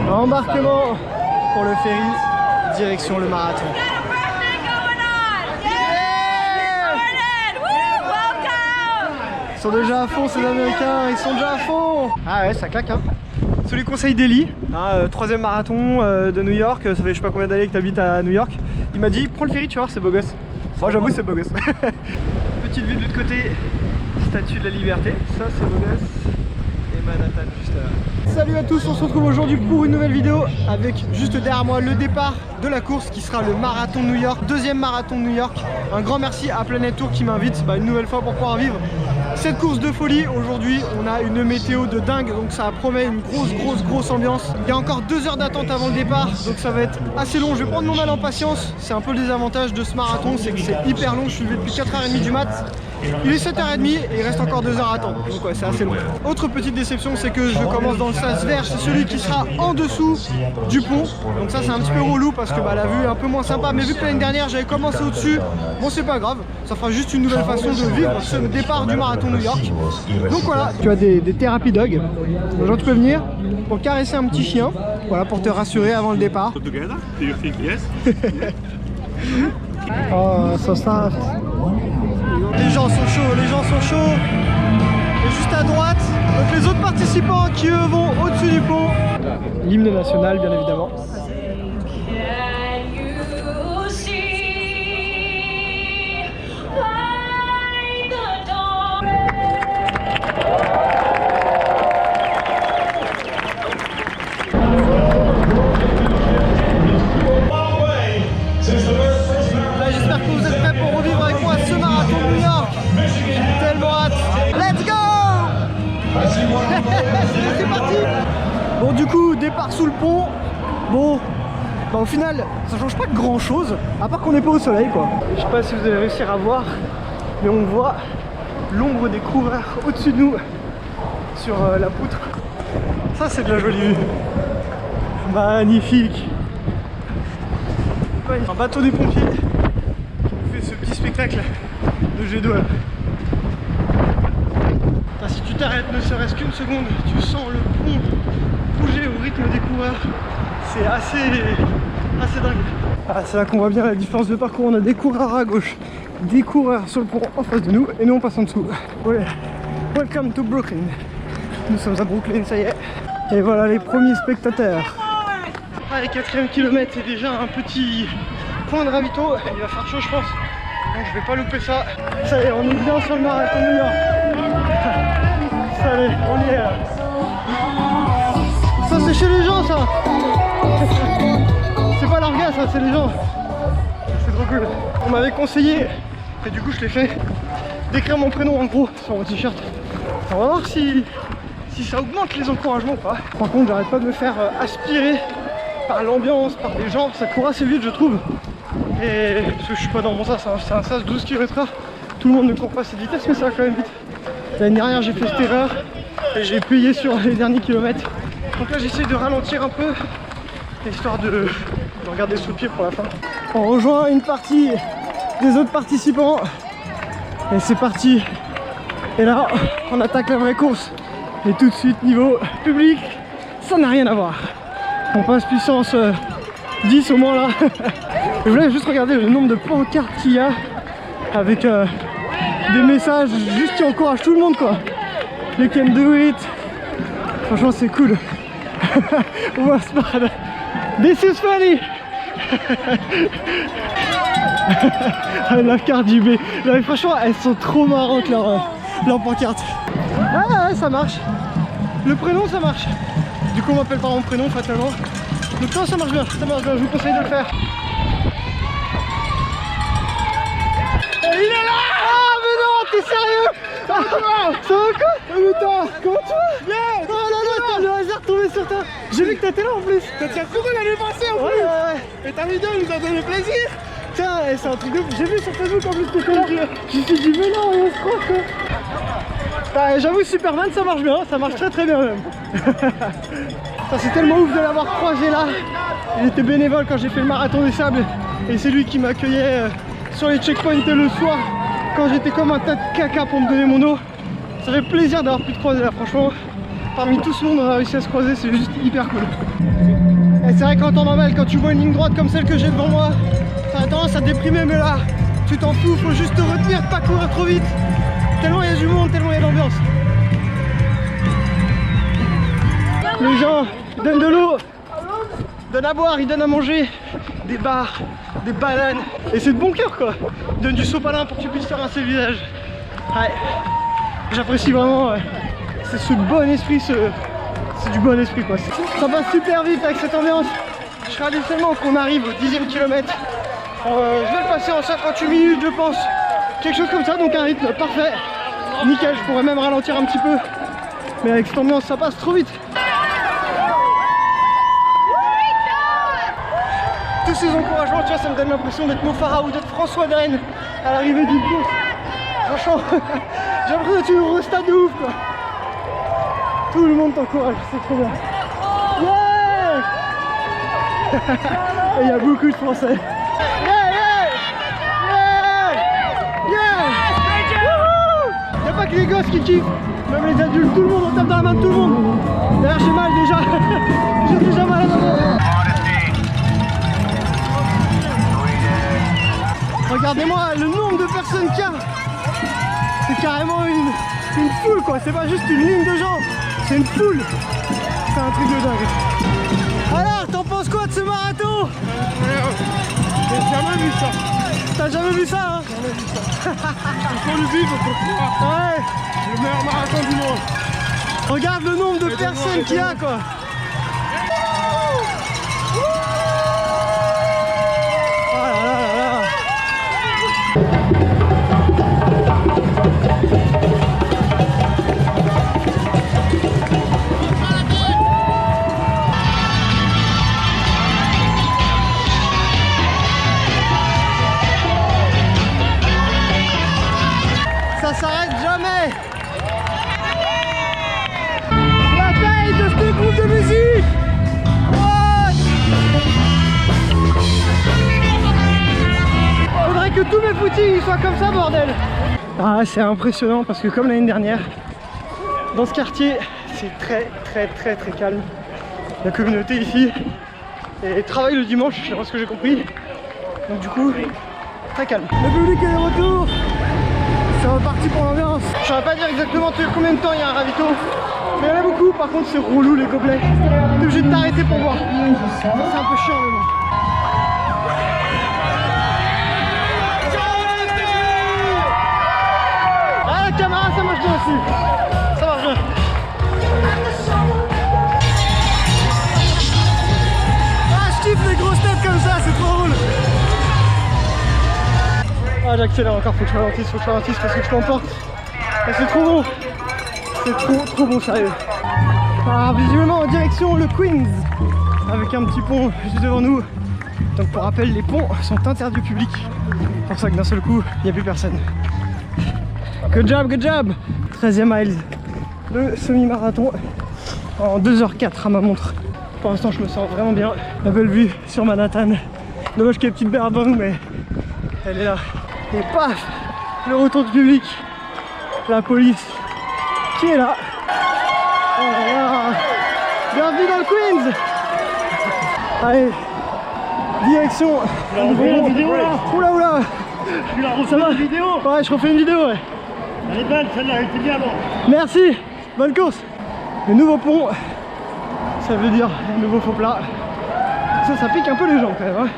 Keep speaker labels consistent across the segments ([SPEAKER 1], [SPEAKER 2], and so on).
[SPEAKER 1] Embarquement pour le ferry, direction le marathon. Ils sont déjà à fond ces Américains, ils sont déjà à fond. Ah ouais, ça claque hein. Sous les conseils d'Eli, hein, 3e marathon de New York, ça fait je sais pas combien d'années que tu habites à New York. Il m'a dit prends le ferry, tu vas voir, c'est beau gosse. Moi j'avoue c'est beau gosse. Petite vue de l'autre côté, Statue de la Liberté, ça c'est beau gosse. Et Manhattan juste là. Salut à tous, on se retrouve aujourd'hui pour une nouvelle vidéo avec juste derrière moi le départ de la course qui sera le marathon de New York, 2e marathon de New York. Un grand merci à Planète Tour qui m'invite une nouvelle fois pour pouvoir vivre cette course de folie. Aujourd'hui on a une météo de dingue, donc ça promet une grosse ambiance. Il y a encore 2 heures d'attente avant le départ, donc ça va être assez long. Je vais prendre mon mal en patience, c'est un peu le désavantage de ce marathon, c'est que c'est hyper long. Je suis levé depuis 4h30 du mat, il est 7h30 et il reste encore 2 heures à attendre, donc ouais c'est assez long. Autre petite déception, c'est que je commence dans le sens vert, c'est celui qui sera en dessous du pont, donc ça c'est un petit peu relou parce que la vue est un peu moins sympa, mais vu que l'année dernière j'avais commencé au dessus, bon c'est pas grave, ça fera juste une nouvelle façon de vivre ce départ du marathon New York. Donc voilà, tu as des thérapies dog, genre tu peux venir pour caresser un petit chien, voilà, pour te rassurer avant le départ. Oh, so soft. Les gens sont chauds, les gens sont chauds. Et juste à droite, donc les autres participants qui eux vont au-dessus du pont. L'hymne national bien évidemment. J'espère que vous êtes prêts pour revivre avec moi ce marathon de New York. J'ai tellement hâte. Let's go. C'est parti. Bon du coup, départ sous le pont. Bon, au final, ça change pas grand chose, à part qu'on n'est pas au soleil quoi. Je sais pas si vous allez réussir à voir, mais on voit l'ombre des coureurs au-dessus de nous, sur la poutre. Ça c'est de la jolie vue. Magnifique. Un bateau des pompiers qui fait ce petit spectacle de jet d'eau là. Si tu t'arrêtes ne serait-ce qu'une seconde, tu sens le pont bouger au rythme des coureurs. C'est assez dingue. Ah, c'est là qu'on voit bien la différence de parcours. On a des coureurs à gauche, des coureurs sur le pont en face de nous et nous on passe en dessous. Ouais. Welcome to Brooklyn. Nous sommes à Brooklyn, ça y est. Et voilà les premiers spectateurs. Ah, les 4e kilomètre, c'est déjà un petit point de ravito. Il va faire chaud je pense, donc je vais pas louper ça. Ça y est, on est bien sur le marathon de New York. Ça y est, on y est là. Ça c'est chez les gens ça. C'est pas leur gars ça, c'est les gens. C'est trop cool. On m'avait conseillé, et du coup je l'ai fait, d'écrire mon prénom en gros sur mon t-shirt. On va voir si ça augmente les encouragements ou pas. Par contre j'arrête pas de me faire aspirer par l'ambiance, par des gens, ça court assez vite je trouve. Et parce que je suis pas dans mon sas, hein. C'est un sas 12 km/h. Tout le monde ne court pas à cette vitesse mais ça va quand même vite. L'année dernière j'ai fait cette erreur et j'ai payé sur les derniers kilomètres. Donc là j'essaie de ralentir un peu, histoire de regarder sous le pied pour la fin. On rejoint une partie des autres participants. Et c'est parti. Et là on attaque la vraie course. Et tout de suite niveau public, ça n'a rien à voir. On passe puissance 10 au moins là. Je voulais juste regarder le nombre de pancartes qu'il y a avec des messages juste qui encouragent tout le monde quoi. You can do it. Franchement c'est cool. What's bad? This is funny. La Cardi B. Non, franchement elles sont trop marrantes leurs pancartes. Ah ouais ça marche. Le prénom ça marche. Du coup on m'appelle par mon prénom fatalement. Donc non ça marche bien, je vous conseille de le faire. Et il est là. Ah mais non, t'es sérieux? Ça va quoi? Mais attends, comment tu vas? Bien. Oh là là, le hasard tombé sur toi. J'ai vu que t'étais là en plus.
[SPEAKER 2] T'as tiens couru l'année passée en plus.
[SPEAKER 1] Ouais.
[SPEAKER 2] Et ta vidéo nous a donné plaisir.
[SPEAKER 1] Tiens, c'est un truc de... J'ai vu sur Facebook en plus t'étais là. Je me suis dit mais non, on se croit quoi. J'avoue Superman ça marche bien, ça marche très bien même. C'est tellement ouf de l'avoir croisé là. Il était bénévole quand j'ai fait le marathon des sables. Et c'est lui qui m'accueillait sur les checkpoints le soir quand j'étais comme un tas de caca pour me donner mon eau. Ça fait plaisir d'avoir pu te croiser là franchement. parmi tout ce monde on a réussi à se croiser, c'est juste hyper cool. Et c'est vrai qu'en temps normal, quand tu vois une ligne droite comme celle que j'ai devant moi, ça a tendance à te déprimer, mais là, tu t'en fous, faut juste te retenir de pas courir trop vite. Tellement il y a du monde, tellement il y a d'ambiance. Les gens donnent de l'eau, donnent à boire, ils donnent à manger, des bars, des bananes. Et c'est de bon cœur quoi. Ils donnent du sopalin pour que tu puisses faire rincer le visage. Ouais, j'apprécie vraiment. C'est ce bon esprit, c'est du bon esprit quoi. Ça passe super vite avec cette ambiance. Je réalise tellement qu'on arrive au 10e kilomètre. Je vais le passer en 58 minutes je pense. Quelque chose comme ça, donc un rythme parfait. Nickel, je pourrais même ralentir un petit peu. Mais avec cette ambiance ça passe trop vite. Tous ces encouragements, tu vois, ça me donne l'impression d'être Mo Farah ou d'être François Daen à l'arrivée d'une course. Franchement, j'ai l'impression d'être au stade de ouf quoi. Tout le monde t'encourage, c'est trop bien. Yeah. Et il y a beaucoup de Français. Yeah, yeah, yeah, yeah. Il n'y a pas que les gosses qui kiffent, même les adultes, tout le monde, on tape dans la main de tout le monde. D'ailleurs j'ai mal déjà, j'ai déjà mal à la main. Regardez-moi le nombre de personnes qu'il y a. C'est carrément une foule quoi, c'est pas juste une ligne de gens, c'est une foule. C'est un truc de dingue. Alors, t'en penses quoi de ce marathon?
[SPEAKER 2] J'ai jamais vu ça.
[SPEAKER 1] T'as jamais vu ça hein?
[SPEAKER 2] Jamais vu ça. Il faut le vivre pour croire.
[SPEAKER 1] Ouais.
[SPEAKER 2] Le meilleur marathon du monde.
[SPEAKER 1] Regarde le nombre de personnes qu'il y a quoi. Ça s'arrête jamais. La taille de ce groupe de musique. What? Faudrait que tous mes footings soient comme ça bordel. Ah c'est impressionnant parce que comme l'année dernière, dans ce quartier c'est très calme. La communauté ici et travaille le dimanche, je sais pas ce que j'ai compris. Donc du coup, très calme. Le public est de retour. C'est reparti pour l'ambiance. Je ne saurais pas dire exactement combien de temps il y a un ravito, mais il y en a beaucoup. Par contre c'est relou les gobelets. T'es obligé de t'arrêter pour boire. C'est un peu chiant mais bon. Ah la caméra ça marche bien aussi. Ça marche bien. Ah je kiffe les grosses têtes comme ça, c'est trop drôle. Ah j'accélère encore, faut que je ralentisse parce que je t'emporte. C'est trop bon. C'est trop bon sérieux. Alors visiblement en direction le Queens, avec un petit pont juste devant nous. Donc pour rappel les ponts sont interdits au public. C'est pour ça que d'un seul coup il n'y a plus personne. Good job, good job. 13e miles de semi-marathon en 2h04 à ma montre. Pour l'instant je me sens vraiment bien. La belle vue sur Manhattan. Dommage qu'il y ait une petite berre devant nous mais elle est là. Et paf, le retour du public, la police qui est là. Oh là là. Bienvenue dans le Queens. Allez, direction. Oula oula. Ça va? Ouais, je refais une vidéo ouais.
[SPEAKER 2] Elle est belle celle-là, elle était bien bon.
[SPEAKER 1] Merci, bonne course. Le nouveau pont, ça veut dire un nouveau faux plat. Ça pique un peu les gens quand même hein.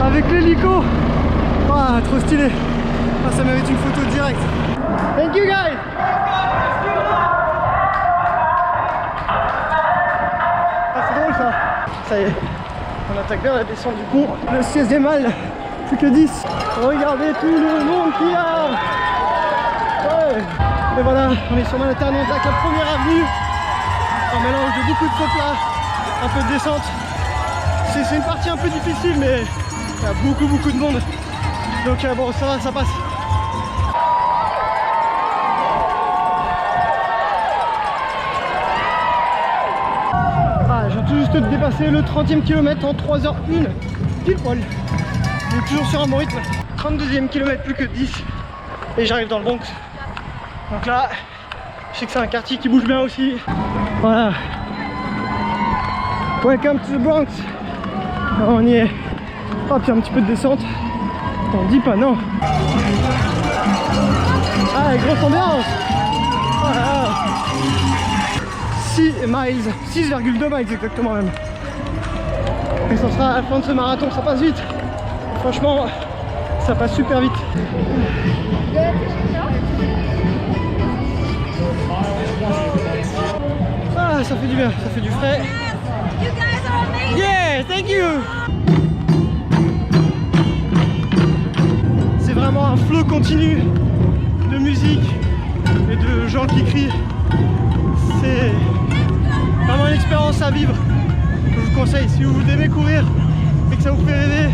[SPEAKER 1] Avec l'hélico. Ah, trop stylé. Ah, ça mérite une photo directe. Thank you guys. Ah, c'est drôle ça. Ça y est, on attaque bien la descente du pont. Le 16e mal, plus que 10. Regardez tout le monde qu'il y a. Ouais. Et voilà, on est sur Manhattan, on attaque la première avenue. Un mélange de beaucoup de faux plats, un peu de descente. C'est une partie un peu difficile, mais il y a beaucoup de monde. Donc bon, ça va, ça passe. Ah, j'ai tout juste dépassé le 30e kilomètre en 3h01. Pile poil. On est toujours sur un bon rythme. 32e kilomètre, plus que 10. Et j'arrive dans le Bronx. Donc là, je sais que c'est un quartier qui bouge bien aussi. Voilà. Welcome to the Bronx. On y est. Hop, il y a un petit peu de descente. On dit pas non. Ah, grosse ambiance. Voilà. 6 miles, 6,2 miles exactement même. Et ça sera à la fin de ce marathon, ça passe vite. Franchement, ça passe super vite. Ah, ça fait du bien, ça fait du frais. Yeah, thank you. C'est vraiment un flow continu de musique et de gens qui crient. C'est vraiment une expérience à vivre. Je vous conseille, si vous aimez courir et que ça vous fait rêver,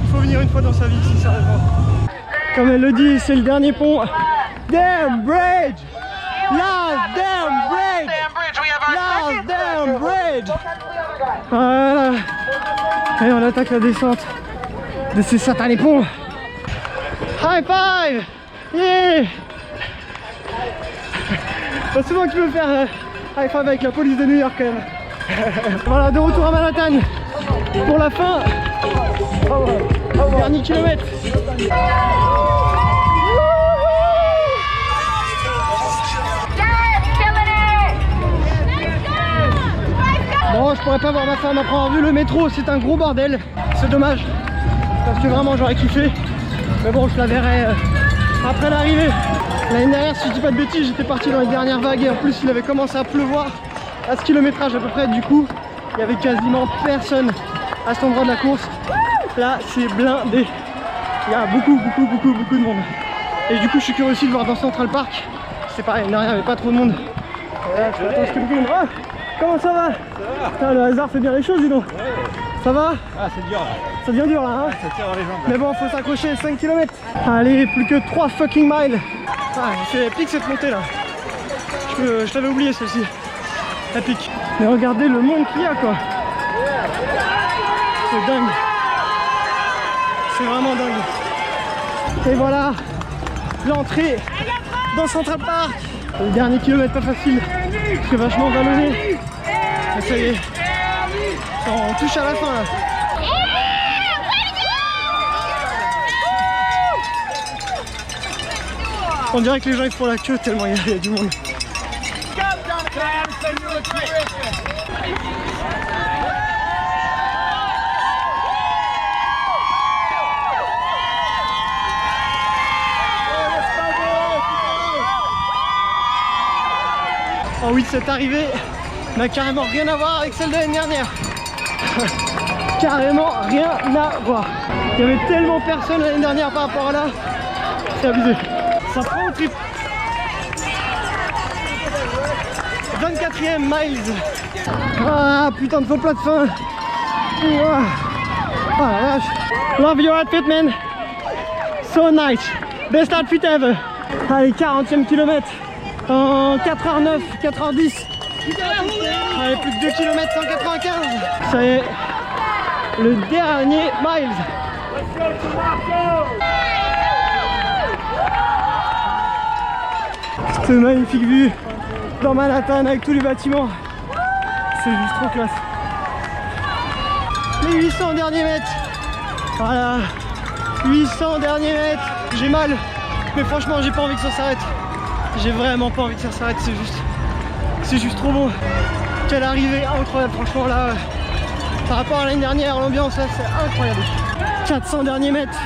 [SPEAKER 1] il faut venir une fois dans sa vie, si sérieusement. Comme elle le dit, c'est le dernier pont. Damn bridge! Last damn bridge! Last damn bridge! Voilà. Et on attaque la descente de ces satanés ponts. High five! Yeah! Pas souvent que tu veux faire high five avec la police de New York quand même. Voilà, de retour à Manhattan pour la fin. Dernier kilomètre. Bon, je pourrais pas voir ma femme après avoir vu le métro, c'est un gros bordel. C'est dommage, parce que vraiment j'aurais kiffé. Mais bon, je la verrai après l'arrivée. L'année dernière, si je dis pas de bêtises, j'étais parti dans les dernières vagues et en plus il avait commencé à pleuvoir à ce kilométrage à peu près. Du coup, il y avait quasiment personne à cet endroit de la course. Là, c'est blindé. Il y a beaucoup de monde. Et du coup, je suis curieux aussi de voir dans Central Park. C'est pareil, l'année dernière, il n'y avait pas trop de monde. Voilà, je attends ce que beaucoup de monde. Oh, comment ça va? Ça va. Putain, le hasard fait bien les choses, dis donc. Ouais. Ça va? Ah, c'est dur là. Ça devient dur là, hein? Ça tire dans les jambes. Là. Mais bon, faut s'accrocher, 5 km. Allez, plus que 3 fucking miles. Ah, c'est épique cette montée là. Je t'avais oublié celle-ci. Épique. Mais regardez le monde qu'il y a quoi. C'est dingue. C'est vraiment dingue. Et voilà l'entrée dans Central Park. Le dernier kilomètre pas facile. C'est vachement vallonné. Et ça y est. On touche à la fin là. On dirait que les gens ils font la queue tellement il y a du monde. Oh oui, cette arrivée n'a carrément rien à voir avec celle de l'année dernière. Carrément rien à voir. Il y avait tellement personne l'année dernière par rapport à là. C'est abusé. Ça prend au trip. 24e miles. Ah putain de faux plat de fin. Ah la vache. Love your outfit man. So nice. Best outfit ever. Allez, 40e kilomètre. En 4h09, 4h10. Allez, plus de 2 km 195. Ça y est. Le dernier miles. Cette magnifique vue dans Manhattan avec tous les bâtiments. C'est juste trop classe. Les 800 derniers mètres. Voilà. 800 derniers mètres. J'ai mal. Mais franchement, j'ai pas envie que ça s'arrête. J'ai vraiment pas envie que ça s'arrête. C'est juste trop bon. Quelle arrivée incroyable. Franchement là, par rapport à l'année dernière, l'ambiance là, c'est incroyable. 400 derniers mètres.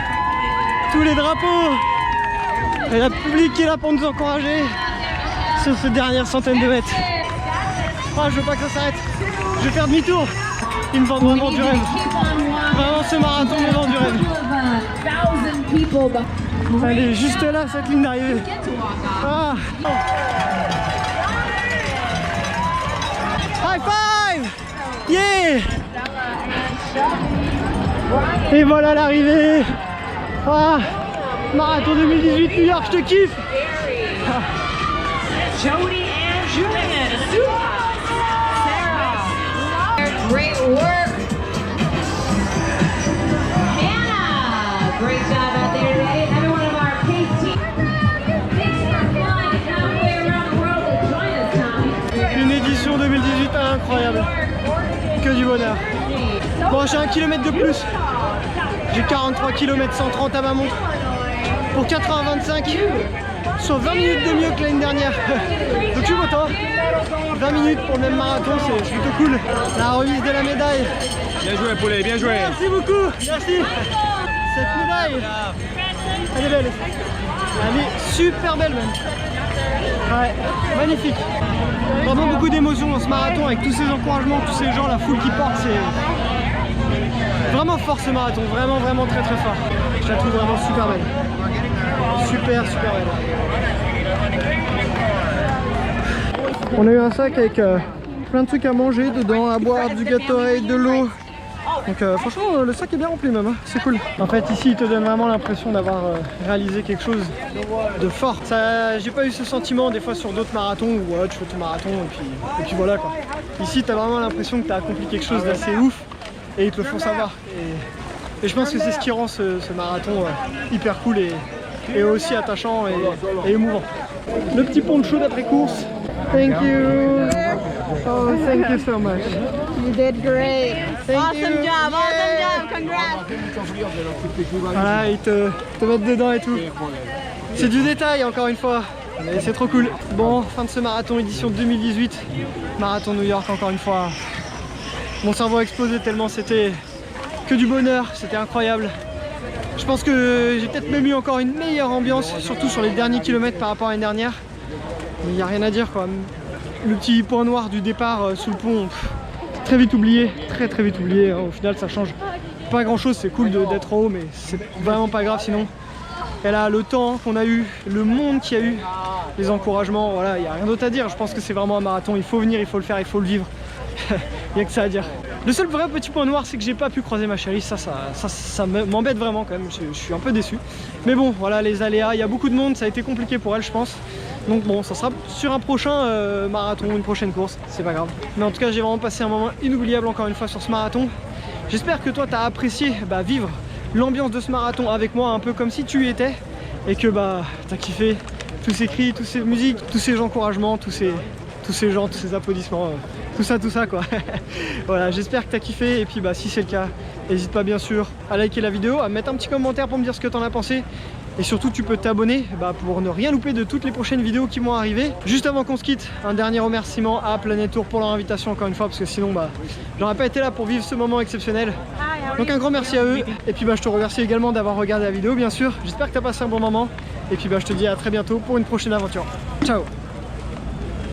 [SPEAKER 1] Tous les drapeaux. Et la public qui est là pour nous encourager sur ces dernières centaines de mètres. Ah, je veux pas que ça s'arrête. Je vais faire demi-tour. Il me vend vraiment du rêve. Vraiment, ce marathon me vend du rêve. Elle est juste là, cette ligne d'arrivée. Ah. High five! Yeah! Et voilà l'arrivée. Ah. Marathon 2018 New York, je te kiffe. Ah.
[SPEAKER 3] Jody and Julian, Sarah, great work. Hannah, great job out there today. Another one of our pace team. Thanks for flying halfway around the world to join us, Tommy.
[SPEAKER 1] Une édition bonheur. Bon, j'ai 1 kilomètre de plus. J'ai 43 km 130 à ma montre. Pour 4h25, sur 20 minutes de mieux que l'année dernière. Donc je suis content. 20 minutes pour le même marathon, c'est plutôt cool. La remise de la médaille.
[SPEAKER 2] Bien joué, Paulet, bien joué.
[SPEAKER 1] Merci beaucoup, merci. Cette médaille, elle est belle. Elle est super belle même. Ouais, magnifique. Vraiment beaucoup d'émotions dans ce marathon avec tous ces encouragements, tous ces gens, la foule qui porte. C'est vraiment fort ce marathon, vraiment vraiment très très fort. Je la trouve vraiment super belle. Super belle. On a eu un sac avec plein de trucs à manger dedans, à boire, du Gatorade, de l'eau. Donc franchement le sac est bien rempli même, hein. C'est cool. En fait ici il te donne vraiment l'impression d'avoir réalisé quelque chose de fort. J'ai pas eu ce sentiment des fois sur d'autres marathons où tu fais ton marathon et puis voilà quoi. Ici t'as vraiment l'impression que t'as accompli quelque chose d'assez ouf et ils te le font savoir. Et je pense que c'est ce qui rend ce marathon hyper cool et aussi attachant et émouvant. Le petit poncho d'après course. Thank you. Oh, thank you so much.
[SPEAKER 4] You did great.
[SPEAKER 1] Thank you.
[SPEAKER 4] Awesome job,
[SPEAKER 1] Yeah.
[SPEAKER 4] congrats.
[SPEAKER 1] Voilà, ils te mettent dedans et tout. C'est du détail encore une fois, mais c'est trop cool. Bon, fin de ce marathon édition 2018. Marathon New York encore une fois. Mon cerveau a explosé tellement c'était que du bonheur, c'était incroyable. Je pense que j'ai peut-être même eu encore une meilleure ambiance, surtout sur les derniers kilomètres par rapport à l'année dernière. Mais il n'y a rien à dire quoi. Le petit point noir du départ sous le pont, très vite oublié, très vite oublié. Au final ça change pas grand chose, c'est cool d'être en haut mais c'est vraiment pas grave sinon. Et là le temps qu'on a eu, le monde qu'il y a eu, les encouragements, voilà, il n'y a rien d'autre à dire. Je pense que c'est vraiment un marathon, il faut venir, il faut le faire, il faut le vivre. Il n'y a que ça à dire. Le seul vrai petit point noir c'est que j'ai pas pu croiser ma chérie, ça m'embête vraiment quand même, je suis un peu déçu. Mais bon voilà les aléas, il y a beaucoup de monde, ça a été compliqué pour elle je pense. Donc bon ça sera sur un prochain marathon, une prochaine course, c'est pas grave. Mais en tout cas j'ai vraiment passé un moment inoubliable encore une fois sur ce marathon. J'espère que toi tu as apprécié vivre l'ambiance de ce marathon avec moi un peu comme si tu y étais. Et que t'as kiffé tous ces cris, toutes ces musiques, tous ces encouragements, tous ces gens, tous ces applaudissements, tout ça quoi. Voilà, j'espère que t'as kiffé et puis si c'est le cas, n'hésite pas bien sûr à liker la vidéo, à mettre un petit commentaire pour me dire ce que t'en as pensé. Et surtout tu peux t'abonner pour ne rien louper de toutes les prochaines vidéos qui vont arriver. Juste avant qu'on se quitte, un dernier remerciement à Planète Tour pour leur invitation encore une fois parce que sinon j'aurais pas été là pour vivre ce moment exceptionnel. Donc un grand merci à eux et puis je te remercie également d'avoir regardé la vidéo bien sûr. J'espère que tu as passé un bon moment et puis je te dis à très bientôt pour une prochaine aventure. Ciao.